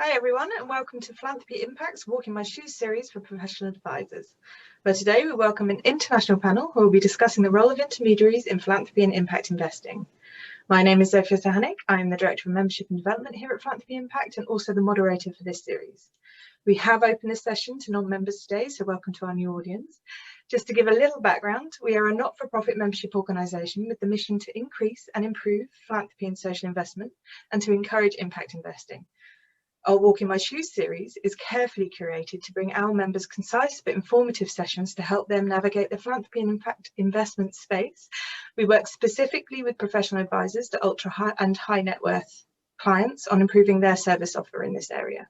Hi everyone, and welcome to Philanthropy Impact's Walk in My Shoes series for professional advisors, where today we welcome an international panel who will be discussing the role of intermediaries in philanthropy and impact investing. My name is Zofia Sahanik. I am the Director of Membership and Development here at Philanthropy Impact and also the moderator for this series. We have opened this session to non-members today, so welcome to our new audience. Just to give a little background, we are a not-for-profit membership organisation with the mission to increase and improve philanthropy and social investment and to encourage impact investing. Our Walk in My Shoes series is carefully curated to bring our members concise but informative sessions to help them navigate the philanthropy and impact investment space. We work specifically with professional advisors to ultra high and high net worth clients on improving their service offer in this area.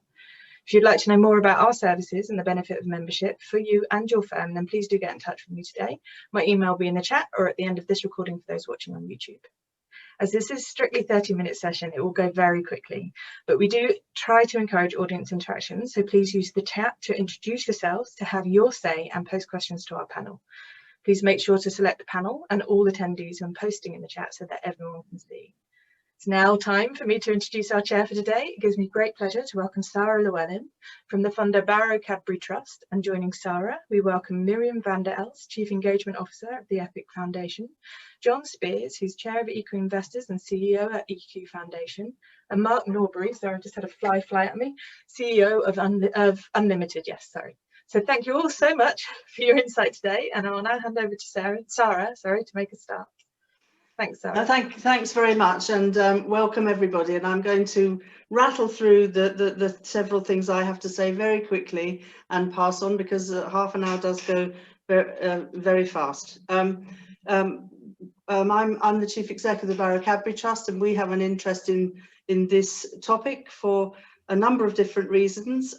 If you'd like to know more about our services and the benefit of membership for you and your firm, then please do get in touch with me today. My email will be in the chat or at the end of this recording for those watching on YouTube. As this is strictly 30-minute session, it will go very quickly, but we do try to encourage audience interaction, so please use the chat to introduce yourselves, to have your say and post questions to our panel. Please make sure to select the panel and all attendees when posting in the chat so that everyone can see. It's now time for me to introduce our chair for today. It gives me great pleasure to welcome Sara Llewellin from the funder Barrow Cadbury Trust, and joining Sara, we welcome Miriam Vander, Elst, Chief Engagement Officer of the Epic Foundation, John Spiers, who's Chair of EQ Investors and CEO at EQ Foundation, and Mark Norbury, sorry, I just had a fly at me, CEO of UnLtd, yes, sorry. So thank you all so much for your insight today, and I will now hand over to Sara, to make a start. Thanks, Sara. Thanks very much, and welcome everybody. And I'm going to rattle through the several things I have to say very quickly and pass on, because half an hour does go very fast. I'm the Chief Exec of the Barrow Cadbury Trust, and we have an interest in this topic for a number of different reasons.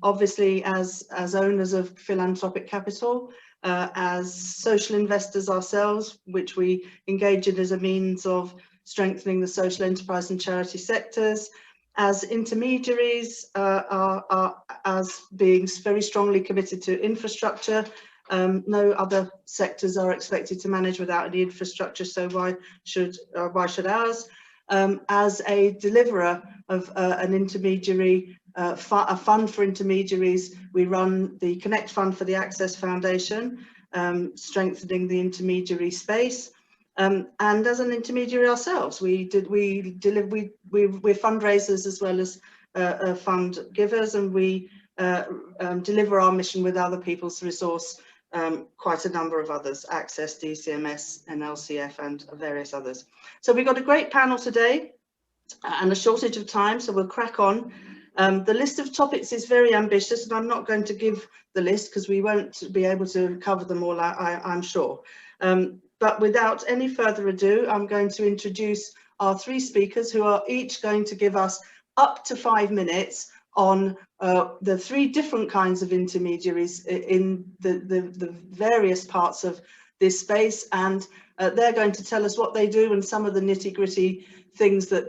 Obviously, as owners of philanthropic capital, as social investors ourselves, which we engage in as a means of strengthening the social enterprise and charity sectors, as intermediaries, as being very strongly committed to infrastructure. No other sectors are expected to manage without any infrastructure, so why should ours? As a deliverer of an intermediary, a fund for intermediaries, we run the Connect Fund for the Access Foundation, strengthening the intermediary space. And as an intermediary ourselves, we're fundraisers as well as fund givers, and we deliver our mission with other people's resource, quite a number of others, Access, DCMS, and LCF, and various others. So we've got a great panel today and a shortage of time, so we'll crack on. The list of topics is very ambitious, and I'm not going to give the list because we won't be able to cover them all, I'm sure. But without any further ado, I'm going to introduce our three speakers, who are each going to give us up to 5 minutes on the three different kinds of intermediaries in the various parts of this space, and they're going to tell us what they do and some of the nitty-gritty things that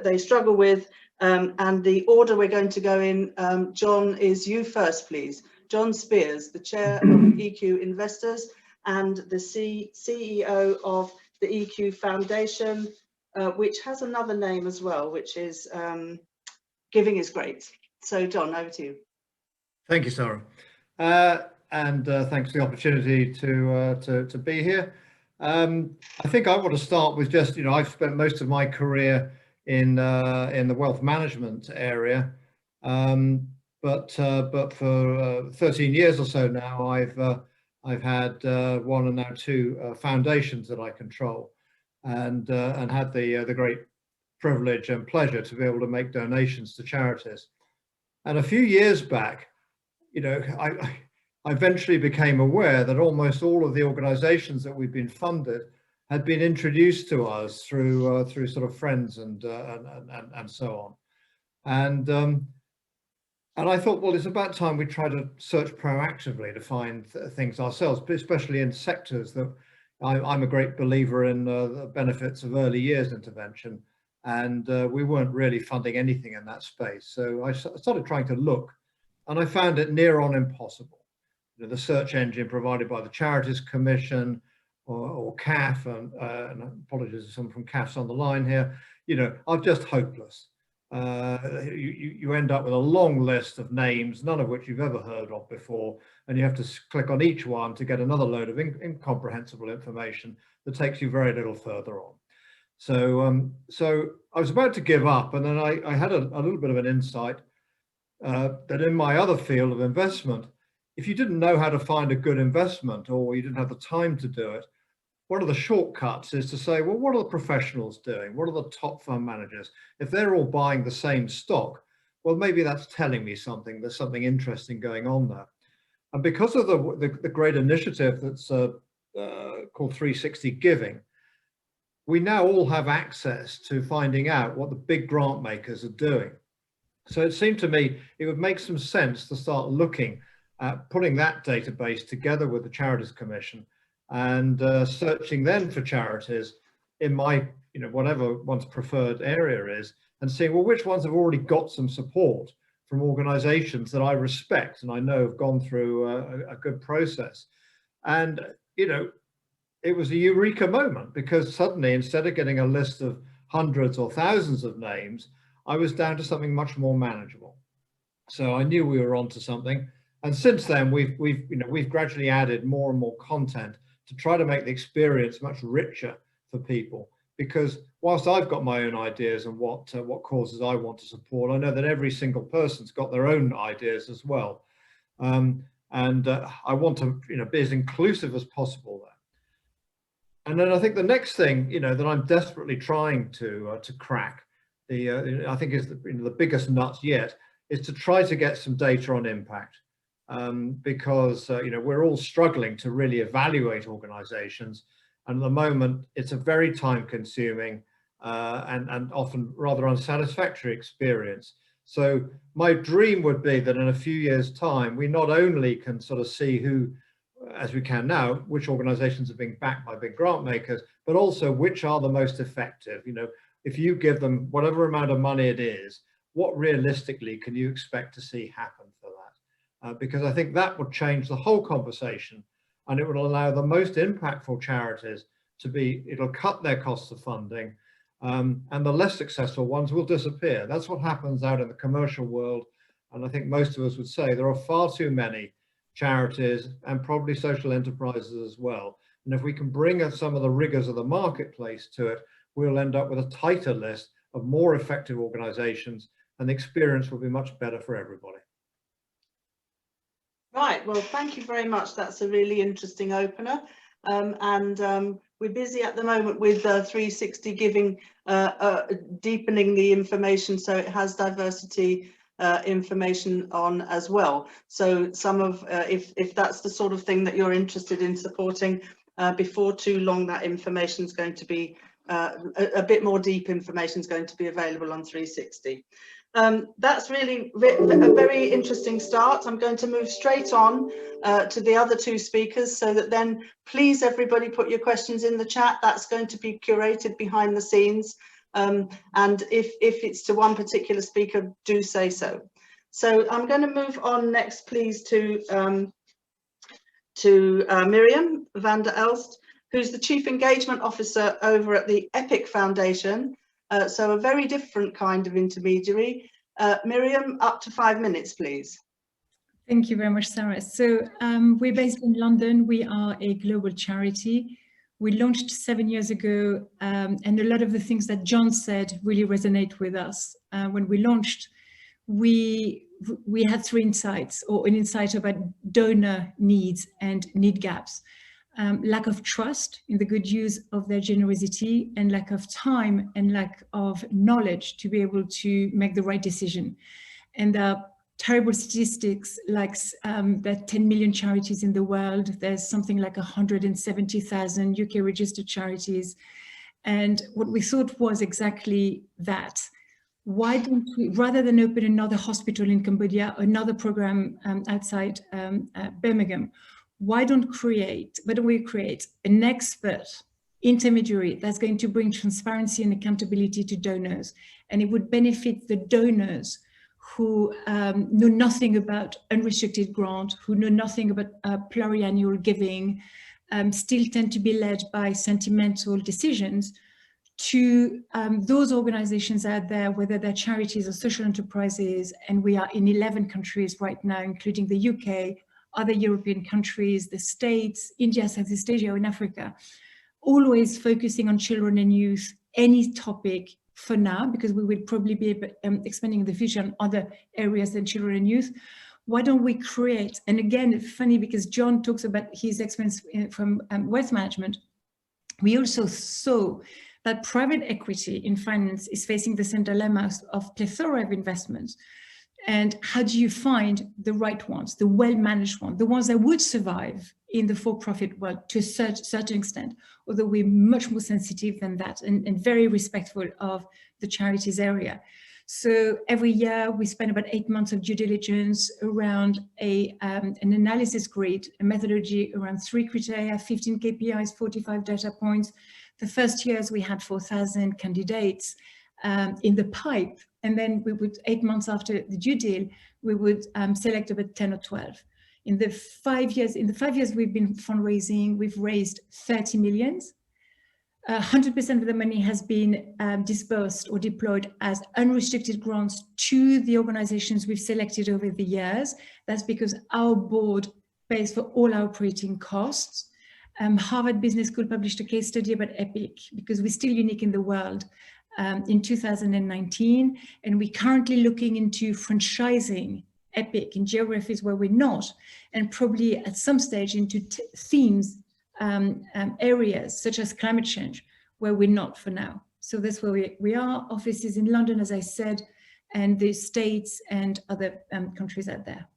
they struggle with. And the order we're going to go in, John, is you first, please. John Spiers, the Chair of EQ Investors and the CEO of the EQ Foundation, which has another name as well, which is Giving is Great. So, John, over to you. Thank you, Sara, and thanks for the opportunity to be here. I think I want to start with just, I've spent most of my career in the wealth management area, but for 13 years or so now, I've had one and now two foundations that I control, and had the great privilege and pleasure to be able to make donations to charities. And a few years back, I eventually became aware that almost all of the organizations that we've been funded had been introduced to us through sort of friends and so on. And I thought, well, it's about time we try to search proactively to find things ourselves, but especially in sectors that I'm a great believer in the benefits of early years intervention. And we weren't really funding anything in that space. So I started trying to look, and I found it near on impossible. The search engine provided by the Charities Commission or CAF, and apologies to someone from CAF's on the line here, are just hopeless. you end up with a long list of names, none of which you've ever heard of before, and you have to click on each one to get another load of incomprehensible information that takes you very little further on. So I was about to give up, and then I had a little bit of an insight that in my other field of investment, if you didn't know how to find a good investment or you didn't have the time to do it, one of the shortcuts is to say, well, what are the professionals doing? What are the top fund managers? If they're all buying the same stock, well, maybe that's telling me something. There's something interesting going on there. And because of the great initiative that's called 360 Giving, we now all have access to finding out what the big grant makers are doing. So it seemed to me it would make some sense to start looking at putting that database together with the Charities Commission and searching then for charities in my, whatever one's preferred area is, and seeing, well, which ones have already got some support from organizations that I respect and I know have gone through a good process. And, it was a eureka moment, because suddenly, instead of getting a list of hundreds or thousands of names, I was down to something much more manageable. So I knew we were onto something. And since then, we've gradually added more and more content to try to make the experience much richer for people. Because whilst I've got my own ideas and what causes I want to support, I know that every single person's got their own ideas as well. I want to be as inclusive as possible there. And then I think the next thing that I'm desperately trying to crack, I think is the biggest nut yet, is to try to get some data on impact. Because we're all struggling to really evaluate organizations, and at the moment it's a very time-consuming and often rather unsatisfactory experience. So my dream would be that in a few years' time we not only can sort of see who, as we can now, which organizations are being backed by big grant makers, but also which are the most effective. If you give them whatever amount of money it is, what realistically can you expect to see happen for that? Because I think that would change the whole conversation, and it would allow the most impactful charities it'll cut their costs of funding, and the less successful ones will disappear. That's what happens out in the commercial world. And I think most of us would say there are far too many charities and probably social enterprises as well. And if we can bring some of the rigors of the marketplace to it, we'll end up with a tighter list of more effective organizations, and the experience will be much better for everybody. Right, well, thank you very much. That's a really interesting opener. We're busy at the moment with 360 Giving, deepening the information so it has diversity information on as well. So some of, if that's the sort of thing that you're interested in supporting, before too long that information is going to be, a bit more deep information is going to be available on 360. That's really a very interesting start. I'm going to move straight on to the other two speakers, so that then please everybody put your questions in the chat. That's going to be curated behind the scenes, and if it's to one particular speaker, do say so. So I'm going to move on next, please, to Miriam Vander Elst, who's the Chief Engagement Officer over at the EPIC Foundation. So a very different kind of intermediary. Miriam, up to 5 minutes, please. Thank you very much, Sara. So we're based in London. We are a global charity. We launched 7 years ago, and a lot of the things that John said really resonate with us. When we launched, we had 3 insights, or an insight about donor needs and need gaps. Lack of trust in the good use of their generosity, and lack of time and lack of knowledge to be able to make the right decision. And there are terrible statistics like there are 10 million charities in the world. There's something like 170,000 UK registered charities. And what we thought was exactly that. Why don't we, rather than open another hospital in Cambodia, another program outside Birmingham, why don't we create an expert intermediary that's going to bring transparency and accountability to donors? And it would benefit the donors who know nothing about unrestricted grant, who know nothing about pluriannual giving, still tend to be led by sentimental decisions, to those organizations out there, whether they're charities or social enterprises, and we are in 11 countries right now, including the UK, other European countries, the States, India, Southeast Asia, and Africa, always focusing on children and youth, any topic for now, because we will probably be expanding in the future on other areas than children and youth. Why don't we create, and again, it's funny because John talks about his experience from wealth management. We also saw that private equity in finance is facing the same dilemmas of plethora of investments. And how do you find the right ones, the well-managed ones, the ones that would survive in the for-profit world to a certain extent, although we're much more sensitive than that and very respectful of the charities area. So every year we spend about 8 months of due diligence around an analysis grid, a methodology around 3 criteria, 15 KPIs, 45 data points. The first years we had 4,000 candidates in the pipe, and then we would, 8 months after the due deal, we would select about 10 or 12. In the 5 years we've been fundraising, we've raised 30 million. 100% of the money has been disbursed or deployed as unrestricted grants to the organizations we've selected over the years. That's because our board pays for all our operating costs. Harvard Business School published a case study about EPIC because we're still unique in the world in 2019. And we're currently looking into franchising EPIC in geographies where we're not, and probably at some stage into themes, areas such as climate change, where we're not for now. So that's where we are. Offices in London, as I said, and the States and other countries out there.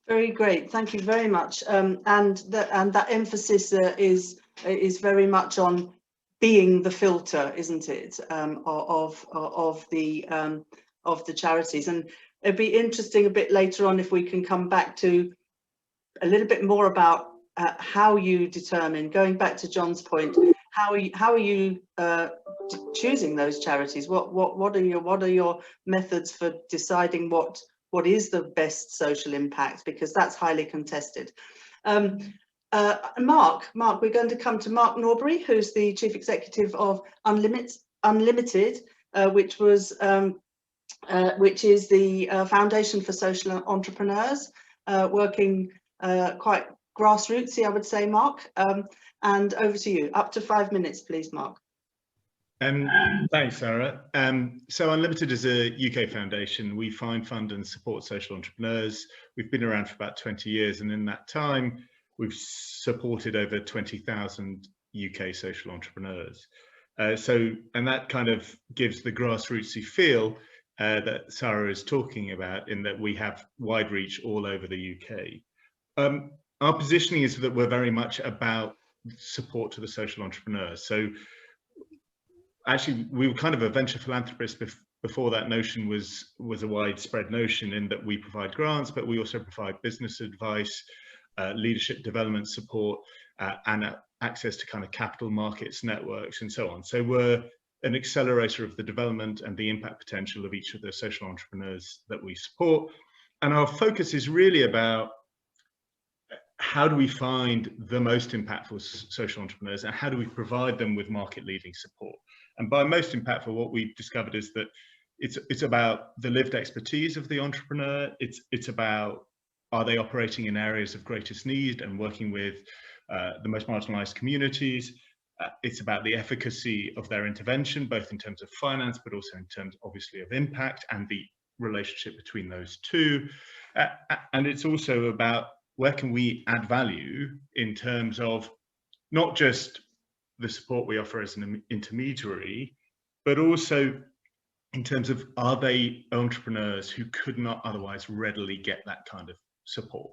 Very great, thank you very much. And that emphasis is very much on being the filter, isn't it, of the charities. And it'd be interesting a bit later on if we can come back to a little bit more about how you determine, going back to John's point, how are you choosing those charities? What are your methods for deciding what is the best social impact, because that's highly contested. Mark, we're going to come to Mark Norbury, who's the Chief Executive of UnLtd, which is the Foundation for Social Entrepreneurs, working quite grassrootsy, I would say, Mark. And over to you. Up to 5 minutes, please, Mark. Thanks, Sara. So UnLtd is a UK foundation. We find, fund and support social entrepreneurs. We've been around for about 20 years, and in that time, we've supported over 20,000 UK social entrepreneurs. And that kind of gives the grassrootsy feel that Sara is talking about, in that we have wide reach all over the UK. Our positioning is that we're very much about support to the social entrepreneurs. So actually, we were kind of a venture philanthropist before that notion was a widespread notion, in that we provide grants, but we also provide business advice, leadership development support, and access to kind of capital markets networks and so on. So we're an accelerator of the development and the impact potential of each of the social entrepreneurs that we support. And our focus is really about how do we find the most impactful social entrepreneurs, and how do we provide them with market-leading support? And by most impactful, what we've discovered is that it's about the lived expertise of the entrepreneur. It's about, are they operating in areas of greatest need and working with the most marginalized communities? It's about the efficacy of their intervention, both in terms of finance, but also in terms, obviously, of impact and the relationship between those two. And it's also about, where can we add value in terms of not just the support we offer as an intermediary, but also in terms of, are they entrepreneurs who could not otherwise readily get that kind of support?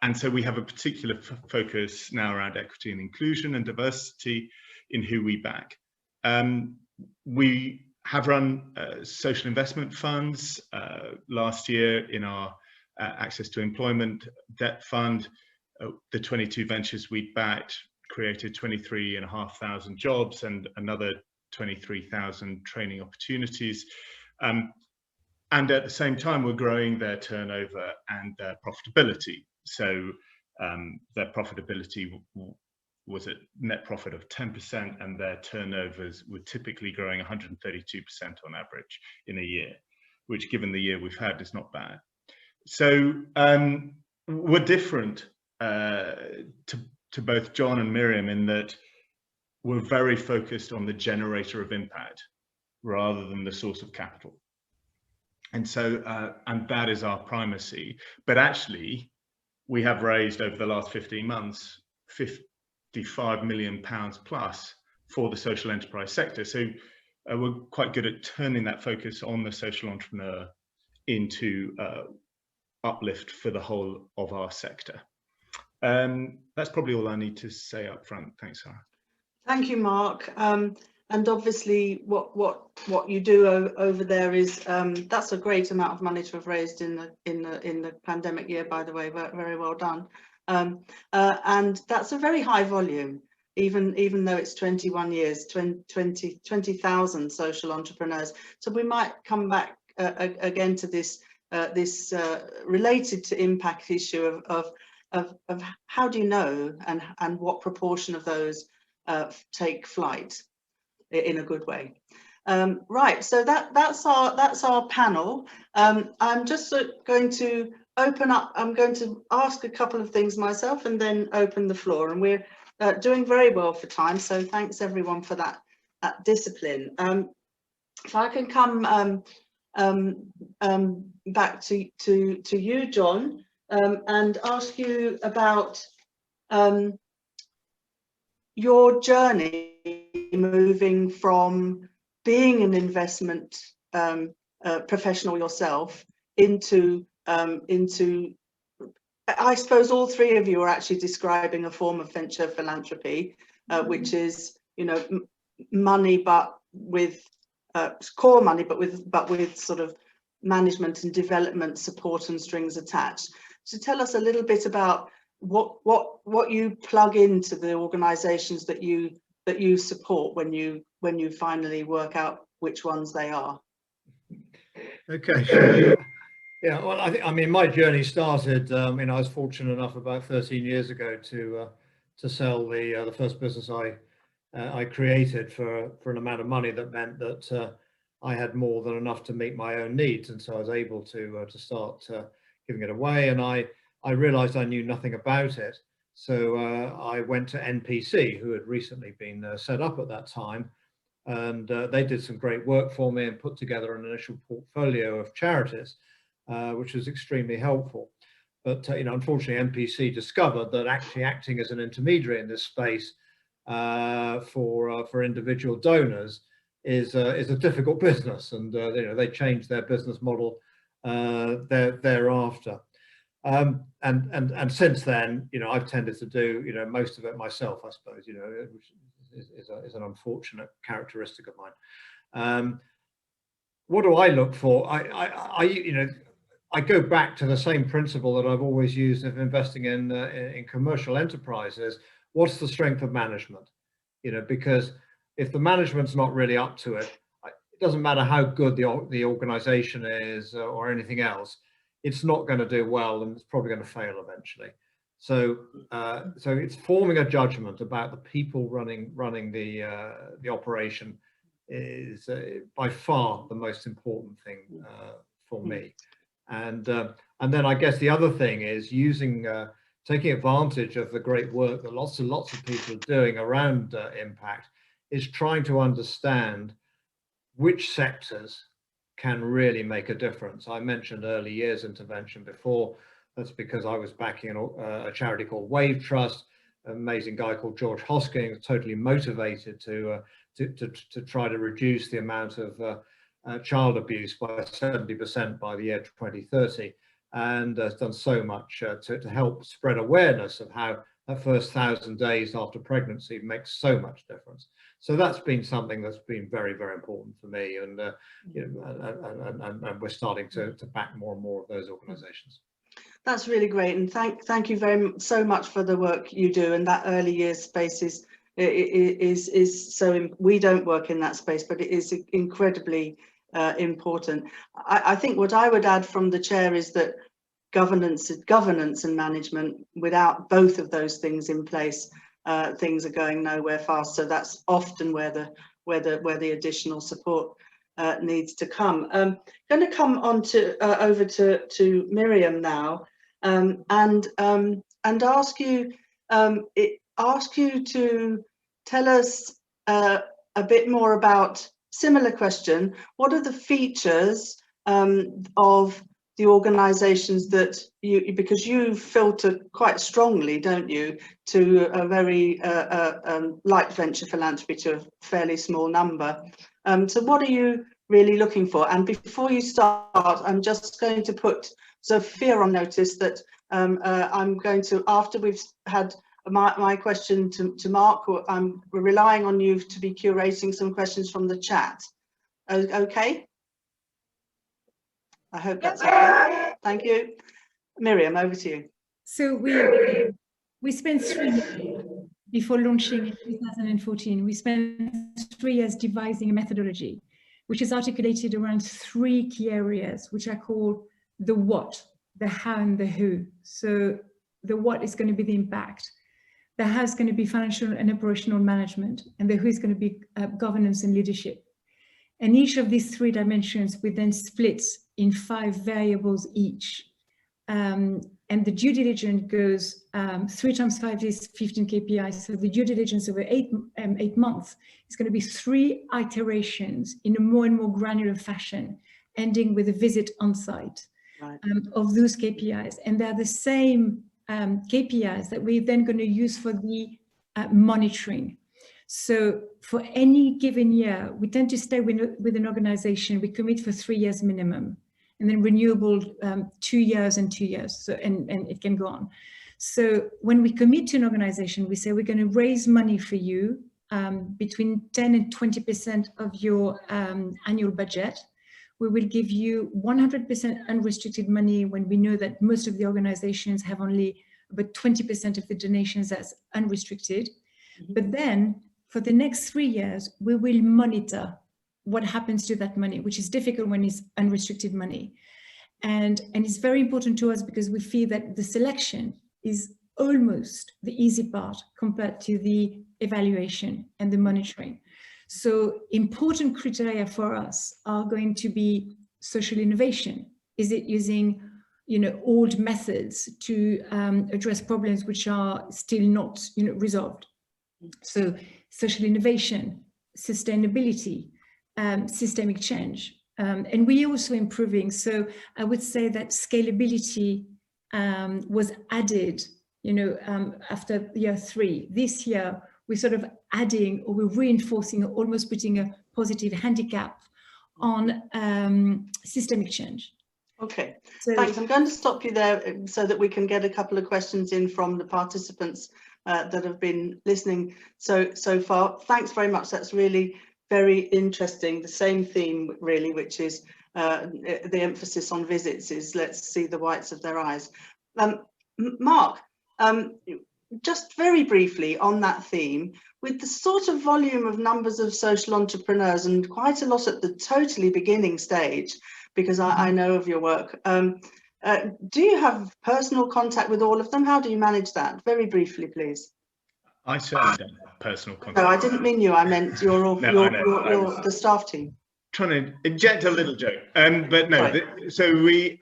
And so we have a particular focus now around equity and inclusion and diversity in who we back. We have run social investment funds last year in our access to employment debt fund. The 22 ventures we backed created 23,500 jobs and another 23,000 training opportunities. And at the same time, we're growing their turnover and their profitability. So their profitability was a net profit of 10%, and their turnovers were typically growing 132% on average in a year, which given the year we've had is not bad. So we're different to both John and Miriam in that we're very focused on the generator of impact rather than the source of capital. And so, and that is our primacy. But actually, we have raised over the last 15 months, £55 million plus for the social enterprise sector. So we're quite good at turning that focus on the social entrepreneur into uplift for the whole of our sector. That's probably all I need to say up front. Thanks, Sara. Thank you, Mark. And obviously, what you do over there is that's a great amount of money to have raised in the pandemic year. By the way, very well done. And that's a very high volume, even though it's 21 years, 20,000 social entrepreneurs. So we might come back again to this related to impact issue of how do you know and what proportion of those take flight in a good way. Right, so that's our panel. I'm just going to open up. I'm going to ask a couple of things myself and then open the floor. And we're doing very well for time, so thanks everyone for that discipline. If I can come back to you, John, and ask you about your journey moving from being an investment professional yourself into I suppose all three of you are actually describing a form of venture philanthropy, which is, you know, money but with core money but with sort of management and development support and strings attached. So tell us a little bit about what you plug into the organisations that you support when you finally work out which ones they are. Okay, sure. Yeah, well, I mean, my journey started. I was fortunate enough about 13 years ago to sell the first business I created for an amount of money that meant that I had more than enough to meet my own needs, and so I was able to start giving it away. And I realised I knew nothing about it, so I went to NPC, who had recently been set up at that time, and they did some great work for me and put together an initial portfolio of charities, which was extremely helpful. But unfortunately, NPC discovered that actually acting as an intermediary in this space for individual donors is a difficult business, and they changed their business model thereafter. And since then, I've tended to do most of it myself, I suppose, which is an unfortunate characteristic of mine. What do I look for? I go back to the same principle that I've always used of investing in commercial enterprises. What's the strength of management? Because if the management's not really up to it, it doesn't matter how good the organization is or anything else, it's not going to do well, and it's probably going to fail eventually. So it's forming a judgment about the people running the operation is by far the most important thing for me. And then I guess the other thing is taking advantage of the great work that lots of people are doing around impact, is trying to understand which sectors can really make a difference. I mentioned early years intervention before. That's because I was backing a charity called Wave Trust, an amazing guy called George Hosking, totally motivated to try to reduce the amount of child abuse by 70% by the year 2030, and has done so much to help spread awareness of how that first 1,000 days after pregnancy makes so much difference. So that's been something that's been very, very important for me, and and we're starting to back more and more of those organisations. That's really great, and thank you so much for the work you do. And that early years space is so. We don't work in that space, but it is incredibly important. I think what I would add from the chair is that governance and management, without both of those things in place, things are going nowhere fast. So that's often where the additional support needs to come. Going to come on to over to Miriam now, and ask you to tell us a bit more about, similar question, what are the features of the organisations that because you filter quite strongly, don't you, to a very like venture philanthropy to a fairly small number. So what are you really looking for? And before you start, I'm just going to put Sophia on notice that I'm going to, after we've had my question to Mark, we're relying on you to be curating some questions from the chat. Okay? I hope that's okay. Thank you. Miriam, over to you. So we spent 3 years before launching in 2014. We spent 3 years devising a methodology, which is articulated around 3 key areas, which I call the what, the how, and the who. So the what is going to be the impact. The how is going to be financial and operational management, and the who is going to be governance and leadership. And each of these 3 dimensions we then split in 5 variables each. And the due diligence goes 3 times 5 is 15 KPIs. So the due diligence over 8 months is going to be 3 iterations in a more and more granular fashion, ending with a visit on site of those KPIs. And they're the same KPIs that we're then going to use for the monitoring. So for any given year, we tend to stay with an organization, we commit for 3 years minimum, and then renewable 2 years and 2 years. So and it can go on. So when we commit to an organization, we say we're going to raise money for you between 10 and 20% of your annual budget. We will give you 100% unrestricted money when we know that most of the organizations have only about 20% of the donations as unrestricted. Mm-hmm. But then for the next 3 years, we will monitor what happens to that money, which is difficult when it's unrestricted money. And it's very important to us because we feel that the selection is almost the easy part compared to the evaluation and the monitoring. So important criteria for us are going to be social innovation. Is it using, old methods to address problems which are still not, resolved? So social innovation, sustainability, systemic change, and we're also improving. So I would say that scalability was added, after year 3. This year, we're sort of adding, or we're reinforcing, or almost putting a positive handicap on systemic change. Okay, so, thanks. I'm going to stop you there so that we can get a couple of questions in from the participants that have been listening so far. Thanks very much. That's really very interesting. The same theme, really, which is the emphasis on visits is let's see the whites of their eyes. Mark, just very briefly on that theme, with the sort of volume of numbers of social entrepreneurs and quite a lot at the totally beginning stage, because I know of your work, do you have personal contact with all of them? How do you manage that? Very briefly, please. I certainly don't have personal contact. No, I didn't mean you. I meant the staff team. Trying to inject a little joke, but no. Right. So we,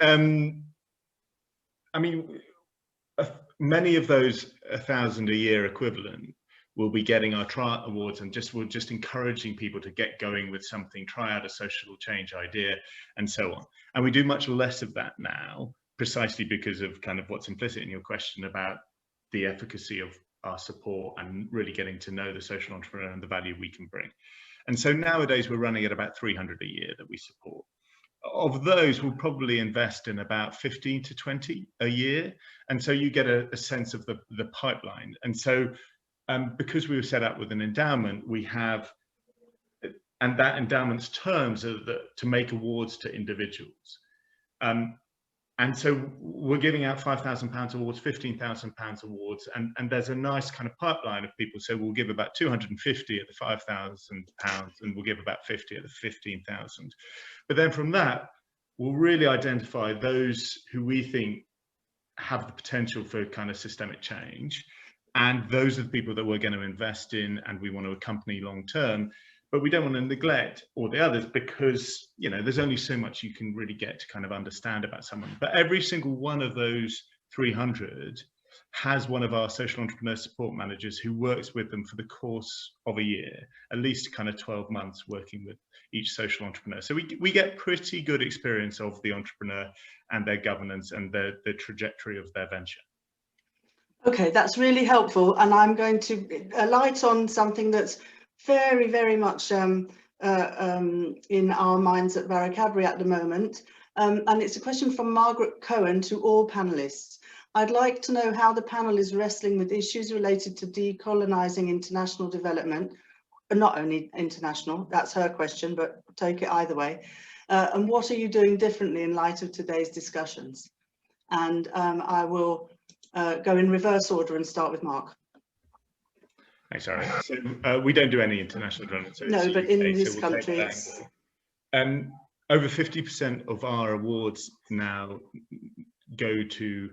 many of those 1,000 a year equivalent will be getting our Try Awards, and we're just encouraging people to get going with something, try out a social change idea, and so on. And we do much less of that now, precisely because of kind of what's implicit in your question about the efficacy of our support and really getting to know the social entrepreneur and the value we can bring. And so nowadays we're running at about 300 a year that we support. Of those, we'll probably invest in about 15 to 20 a year. And so you get a sense of the pipeline. And so because we were set up with an endowment, we have, and that endowment's terms are to make awards to individuals. And so we're giving out £5,000 awards, £15,000 awards, and there's a nice kind of pipeline of people. So we'll give about 250 at the £5,000, and we'll give about 50 at the 15,000. But then from that, we'll really identify those who we think have the potential for kind of systemic change. and those are the people that we're going to invest in and we want to accompany long term. But we don't want to neglect all the others, because, you know, there's only so much you can really get to kind of understand about someone. But every single one of those 300 has one of our social entrepreneur support managers who works with them for the course of a year, at least kind of 12 months working with each social entrepreneur. So we get pretty good experience of the entrepreneur and their governance and the trajectory of their venture. Okay, that's really helpful. And I'm going to alight on something that's very, very much in our minds at Cadbury at the moment. And it's a question from Margaret Cohen to all panelists. I'd like to know how the panel is wrestling with issues related to decolonising international development, but not only international, that's her question, but take it either way. And what are you doing differently in light of today's discussions? And I will go in reverse order and start with Mark. Thanks, Sara. So we don't do any international development. So no, but in this we'll country, over 50% of our awards now go to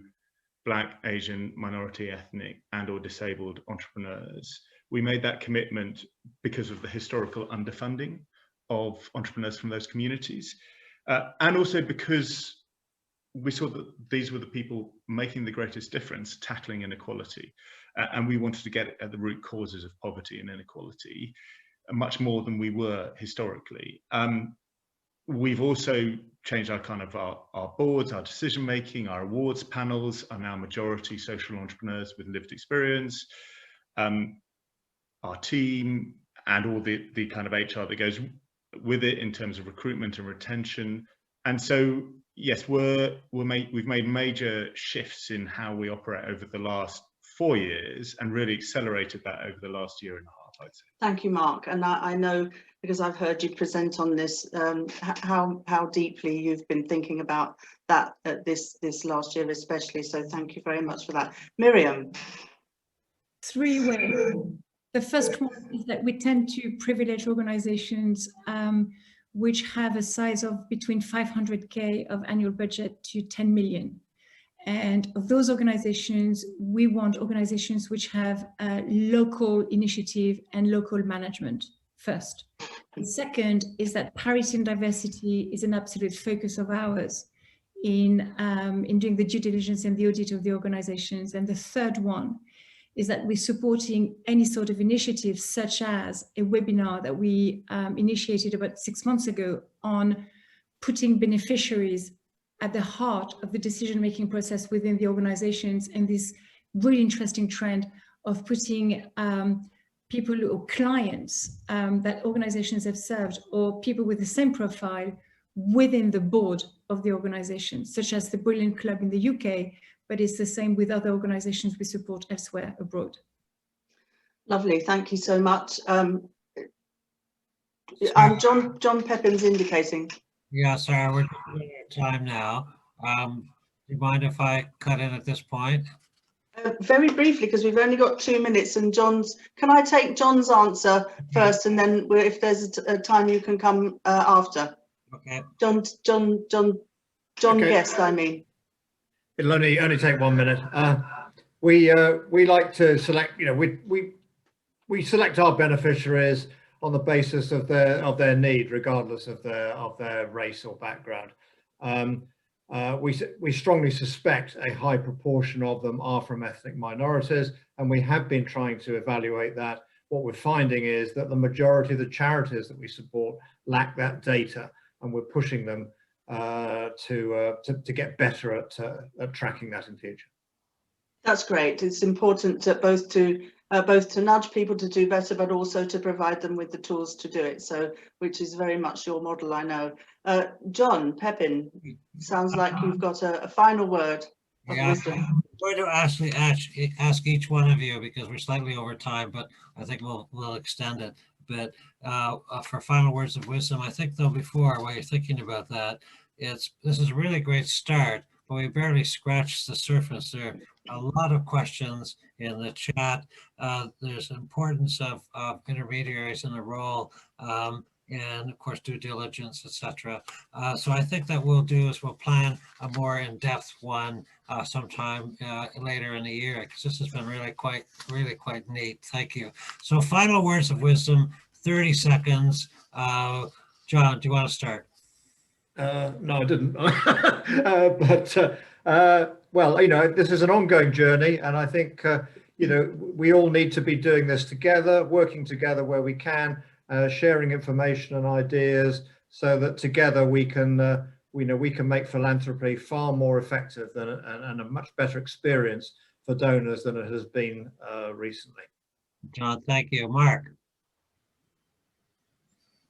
Black, Asian, minority, ethnic, and/or disabled entrepreneurs. We made that commitment because of the historical underfunding of entrepreneurs from those communities, and also because we saw that these were the people making the greatest difference, tackling inequality, and we wanted to get at the root causes of poverty and inequality, much more than we were historically. We've also changed our kind of our boards, our decision making, our awards panels are now majority social entrepreneurs with lived experience. Our team and all the kind of HR that goes with it in terms of recruitment and retention. And so, yes, we've made major shifts in how we operate over the last 4 years and really accelerated that over the last year and a half, I'd say. Thank you, Mark. And I know, because I've heard you present on this, how deeply you've been thinking about that this last year especially. So thank you very much for that. Miriam. 3 ways. The first one is that we tend to privilege organizations which have a size of between 500K of annual budget to 10 million. And of those organizations, we want organizations which have local initiative and local management first. The second is that parity and diversity is an absolute focus of ours in doing the due diligence and the audit of the organizations. And the third one is that we're supporting any sort of initiative, such as a webinar that we initiated about 6 months ago on putting beneficiaries at the heart of the decision-making process within the organizations, and this really interesting trend of putting people or clients that organizations have served, or people with the same profile within the board of the organization, such as the Brilliant Club in the UK, but it's the same with other organizations we support elsewhere abroad. Lovely, thank you so much. John Pepin's indicating. Yeah, Sara, we're running out of time now. Do you mind if I cut in at this point? Very briefly, because we've only got 2 minutes, and can I take John's answer first, and then if there's a time you can come after. Okay. John okay. Guest, I mean. It'll only take 1 minute. We like to select, we select our beneficiaries on the basis of their need, regardless of their race or background. We strongly suspect a high proportion of them are from ethnic minorities, and we have been trying to evaluate that. What we're finding is that the majority of the charities that we support lack that data, and we're pushing them to get better at tracking that in future. That's great. It's important to both to nudge people to do better, but also to provide them with the tools to do it. So, which is very much your model, I know. John Pepin, sounds like you've got a final word of wisdom. I'm going to actually ask each one of you, because we're slightly over time, but I think we'll extend it. But for final words of wisdom, I think though, before, while you're thinking about that, this is a really great start, but we barely scratched the surface. There are a lot of questions in the chat. There's importance of intermediaries in the role. and of course due diligence, etc. So I think that we'll do is we'll plan a more in-depth one sometime later in the year, because this has been really quite neat. Thank you. So final words of wisdom, 30 seconds. John, do you want to start? No, I didn't. Well, you know, this is an ongoing journey, and I think, you know, we all need to be doing this together, working together where we can, sharing information and ideas, so that together we can, we can make philanthropy far more effective than and a much better experience for donors than it has been recently. John, thank you. Mark.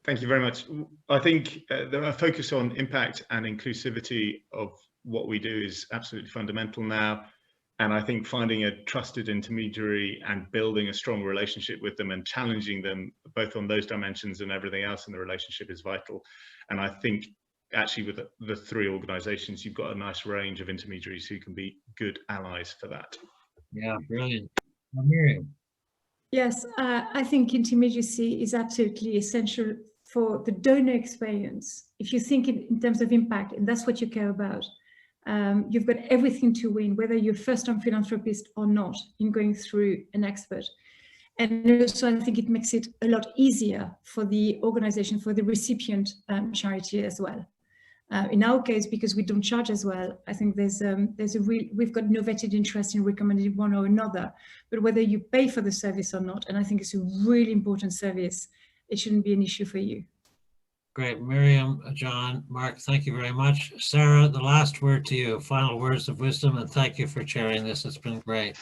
Thank you very much. I think the focus on impact and inclusivity of what we do is absolutely fundamental now. And I think finding a trusted intermediary and building a strong relationship with them and challenging them both on those dimensions and everything else in the relationship is vital. And I think actually with the three organisations, you've got a nice range of intermediaries who can be good allies for that. Yeah, brilliant. Miriam. Yes, I think intermediacy is absolutely essential for the donor experience. If you think in terms of impact, and that's what you care about, you've got everything to win, whether you're first-time philanthropist or not, in going through an expert. And also, I think it makes it a lot easier for the organization, for the recipient charity as well. In our case, because we don't charge as well, I think we've got no vetted interest in recommending one or another, but whether you pay for the service or not, and I think it's a really important service, it shouldn't be an issue for you. Great. Miriam, John, Mark, thank you very much. Sara, the last word to you, final words of wisdom, and thank you for chairing this. It's been great.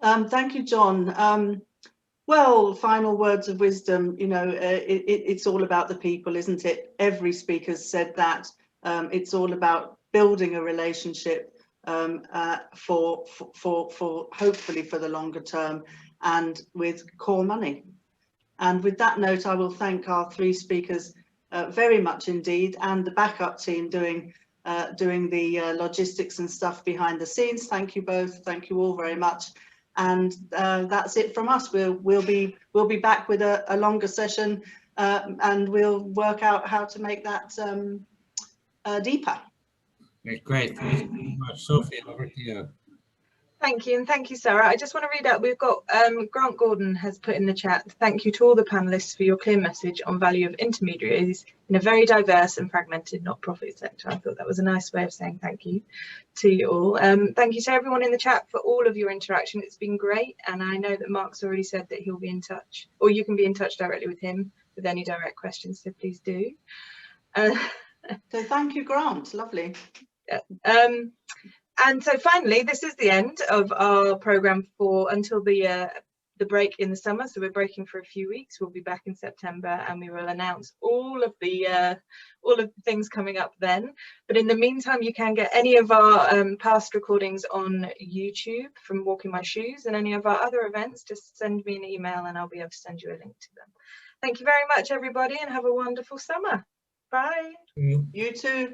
Thank you, John. Well, final words of wisdom, you know, it's all about the people, isn't it? Every speaker's said that. It's all about building a relationship for hopefully for the longer term and with core money. And with that note, I will thank our three speakers very much indeed, and the backup team doing the logistics and stuff behind the scenes. Thank you both. Thank you all very much. And that's it from us. We'll be back with a longer session, and we'll work out how to make that deeper. Great. Thank you very much. Sophie, over to you. Thank you, and thank you, Sara. I just want to read out, we've got Grant Gordon has put in the chat, thank you to all the panelists for your clear message on value of intermediaries in a very diverse and fragmented not-profit sector. I thought that was a nice way of saying thank you to you all. Thank you to everyone in the chat for all of your interaction. It's been great, and I know that Mark's already said that he'll be in touch, or you can be in touch directly with him with any direct questions, so please do. So thank you, Grant. Lovely. And so finally, this is the end of our programme for until the break in the summer. So we're breaking for a few weeks. We'll be back in September, and we will announce all of the things coming up then. But in the meantime, you can get any of our past recordings on YouTube from Walking My Shoes, and any of our other events. Just send me an email, and I'll be able to send you a link to them. Thank you very much, everybody, and have a wonderful summer. Bye. You too.